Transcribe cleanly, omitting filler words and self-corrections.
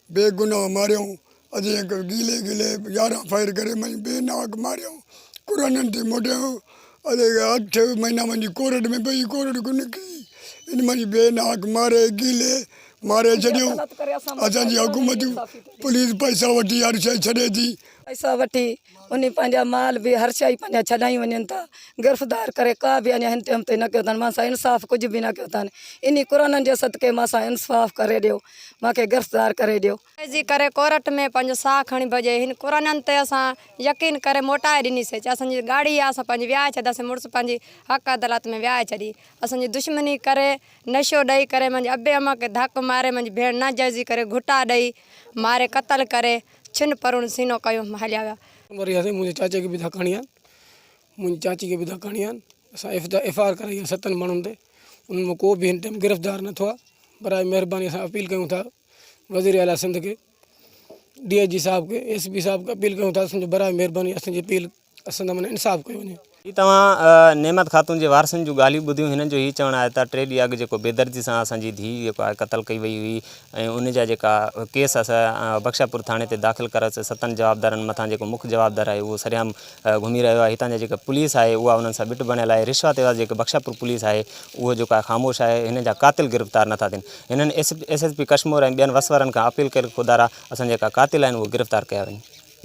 बेगुनाह मारियूं अॼु गीले गीले 11 फायर करे मैं बेनाक मारियूं कुराननि ते मोटियूं अॼु 8 महीना मुंहिंजी कोर्ट में पई कोर्ट को निकिरी इन मुंहिंजी बेनाक मारे गीले मारे छॾियूं असांजी हुकूमतूं पुलिस पैसा वठी हर शइ छॾे थी पैसा वठी उन पंहिंजा माल बि हर शइ पंहिंजा छॾाई वञनि था गिरफ़्तार करे का बि अञा हिन ते न कयो अथनि मां सां इंसाफ़ कुझु बि न कयो अथनि इन कुराननि जे सदके मां सां इंसाफ़ करे ॾियो मूंखे गिरफ़्तार करे ॾियो जी करे कोर्ट में पंहिंजो साह खणी भॼे हिन कुराननि ते असां यकीन करे मोटाए ॾिनीसीं असांजी गाड़ी आहे असां पंहिंजी विहाए छॾियासीं मुड़ुसु पंहिंजी हक़ अदालत में विहाए छॾी असांजी दुश्मनी करे नशो ॾेई करे मुंहिंजे अबे अम्मा खे धक मारे मुंहिंजी भेण नाजाइज़ी करे घुटा ॾेई मारे क़तल करे छिन परुण सीनो कयो हलिया विया मुंहिंजे चाचे खे बि धक हणी आहिनि मुंहिंजी चाची खे बि धक हणी आहिनि असां एफ.आई.आर. कराई आहे 7 माण्हुनि ते उन्हनि में को बि हिन टाइम गिरफ़्तार न थियो आहे बराए महिरबानी असां अपील कयूं था वज़ीर आला सिंध के DIG साहब के SP साहब के अपील कयूं था असांजो बराए महिरबानी असांजी अपील असां माना इंसाफ़ कयो वञे तव्हां नेमत ख़ातून जे वारसनि जूं ॻाल्हियूं ॿुधियूं हिननि जो हीउ चवणु आहे त 3 ॾींहं अॻु जेको बेदर्दी सां असांजी धीउ जेको आहे क़तल कई वई हुई ऐं उन जा जेका केस असां बख्शापुर थाणे ते दाख़िल करायोसीं 7 जवाबदारनि मथां जेको मुख्य जवाबदार आहे उहो सरियाम घुमी रहियो आहे हितां जा जेका पुलिस आहे उहा उन्हनि सां बिट बणियल आहे रिश्वत वारा जेके बख्शापुर पुलिस आहे उहो जेको आहे ख़ामोश आहे हिन जा क़ातिल गिरफ़्तार नथा थियनि हिननि SSP कश्मीर ऐं ॿियनि वसवरनि खां अपील करे ख़ुदा असां जेका क़ातिल आहिनि उहे गिरफ़्तार कया वञनि।